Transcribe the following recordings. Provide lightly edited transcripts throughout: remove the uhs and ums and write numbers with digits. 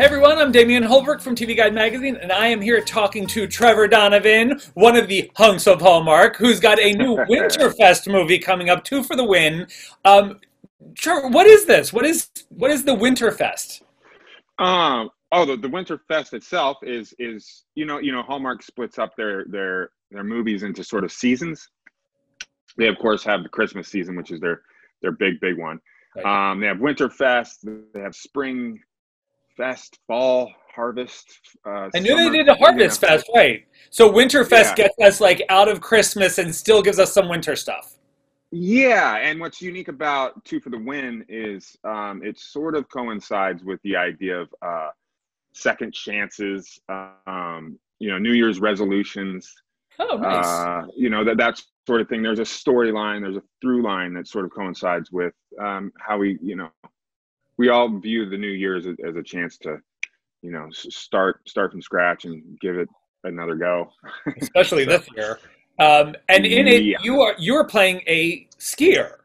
Everyone, I'm Damian Holbrook from TV Guide Magazine, and I am here talking to Trevor Donovan, one of the hunks of Hallmark, who's got a new Winterfest movie coming up, Two for the Win. Trevor, what is this? What is the Winterfest? The Winterfest itself is Hallmark splits up their movies into sort of seasons. They of course have the Christmas season, which is their big one. Right. They have Winterfest. They have Spring Fest, Fall, Harvest. I knew they did a Harvest Fest, right? So Winterfest gets us like out of Christmas and still gives us some winter stuff. Yeah, and what's unique about Two for the Win is it sort of coincides with the idea of second chances, New Year's resolutions. Oh, nice. That sort of thing. There's a storyline, there's a through line that sort of coincides with how we all view the New Year as a chance to, start from scratch and give it another go. Especially this year. And in it, you are playing a skier.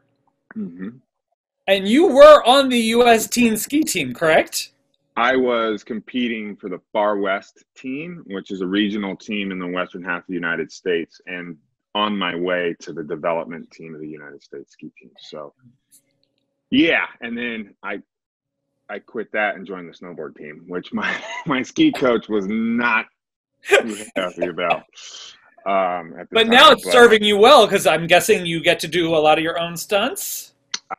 Mm-hmm. And you were on the U.S. teen ski team, correct? I was competing for the Far West team, which is a regional team in the western half of the United States, and on my way to the development team of the United States ski team. So, yeah, and then I quit that and joined the snowboard team, which my ski coach was not too happy about. But now it's serving you well, because I'm guessing you get to do a lot of your own stunts.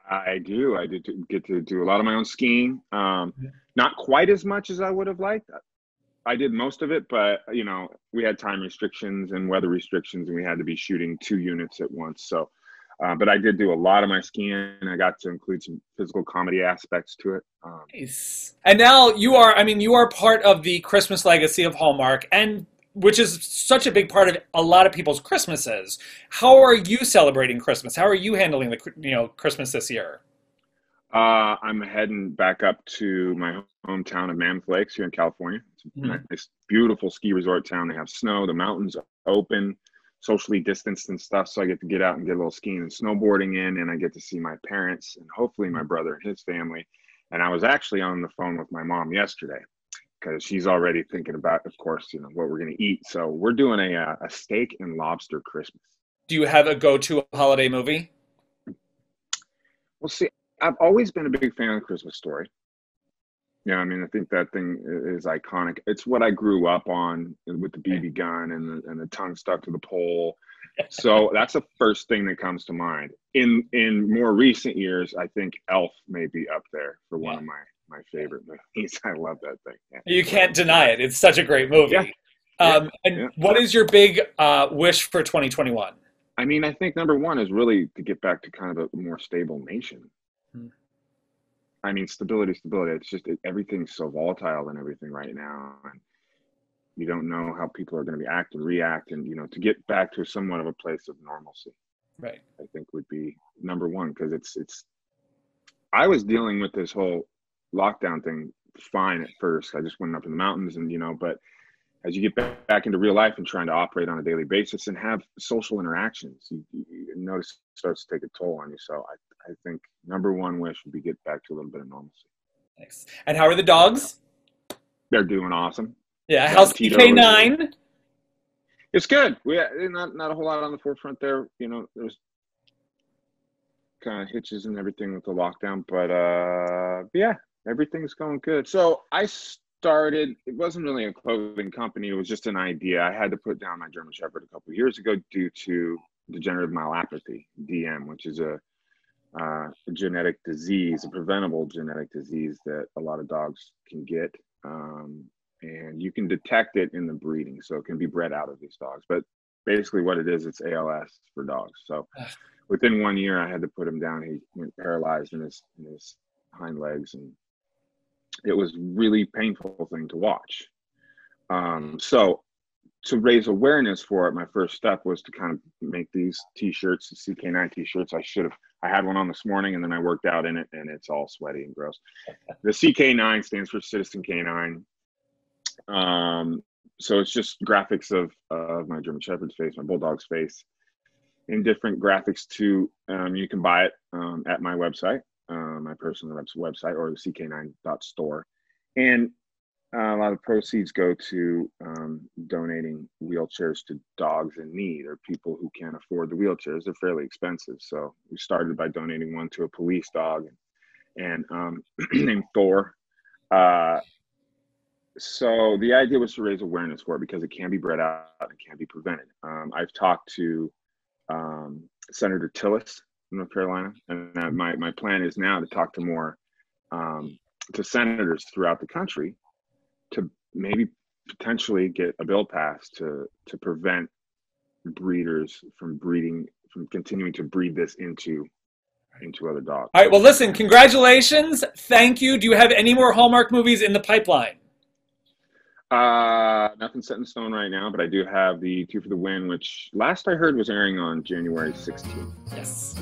I do. I did get to do a lot of my own skiing. Not quite as much as I would have liked. I did most of it, but we had time restrictions and weather restrictions, and we had to be shooting 2 units at once. So, but I did do a lot of my skiing. I got to include some physical comedy aspects to it. Nice. And now you are part of the Christmas legacy of Hallmark, and which is such a big part of a lot of people's Christmases. How are you celebrating Christmas? How are you handling the Christmas this year? I'm heading back up to my hometown of Mammoth Lakes here in California. It's a nice, beautiful ski resort town. They have snow, the mountains are open, socially distanced and stuff. So I get to get out and get a little skiing and snowboarding in, and I get to see my parents and hopefully my brother and his family. And I was actually on the phone with my mom yesterday, because she's already thinking about, of course, what we're going to eat. So we're doing a steak and lobster Christmas. Do you have a go-to holiday movie? Well, see, I've always been a big fan of The Christmas Story. I think that thing is iconic. It's what I grew up on with the BB gun and the tongue stuck to the pole. So that's the first thing that comes to mind. In more recent years, I think Elf may be up there for one of my favorite movies. I love that thing. Yeah. You can't deny it. It's such a great movie. What is your big wish for 2021? I think number one is really to get back to kind of a more stable nation. Stability. It's just everything's so volatile and everything right now. And you don't know how people are going to act and react. And, to get back to somewhat of a place of normalcy, right, I think would be number one. Because I was dealing with this whole lockdown thing fine at first. I just went up in the mountains and, but as you get back into real life and trying to operate on a daily basis and have social interactions, you notice it starts to take a toll on you. So I think number one wish would be get back to a little bit of normalcy. Thanks. And how are the dogs? They're doing awesome. Yeah, how's TK9? It's good. We not a whole lot on the forefront there. There's kind of hitches and everything with the lockdown, but yeah, everything's going good. So I started, it wasn't really a clothing company, it was just an idea. I had to put down my German Shepherd a couple of years ago due to degenerative myelopathy, DM, which is a genetic disease, a preventable genetic disease that a lot of dogs can get. And you can detect it in the breeding, so it can be bred out of these dogs. But basically what it is, it's ALS for dogs. So within 1 year, I had to put him down. He went paralyzed in his hind legs, and it was really painful thing to watch. So to raise awareness for it, my first step was to kind of make these t-shirts, the CK9 t-shirts. I had one on this morning, and then I worked out in it, and it's all sweaty and gross. The CK9 stands for Citizen Canine. So it's just graphics of my German Shepherd's face, my Bulldog's face, in different graphics too. You can buy it at my website, my personal website, or the ck9.store. And A lot of proceeds go to donating wheelchairs to dogs in need or people who can't afford the wheelchairs. They're fairly expensive. So we started by donating one to a police dog and named Thor. Uh, so the idea was to raise awareness for it because it can be bred out and can be prevented. I've talked to Senator Tillis in North Carolina, and my plan is now to talk to more to senators throughout the country to maybe potentially get a bill passed to prevent breeders from continuing to breed this into other dogs. All right. Well, listen. Congratulations. Thank you. Do you have any more Hallmark movies in the pipeline? Nothing set in stone right now, but I do have the Two for the Win, which last I heard was airing on January 16th. Yes.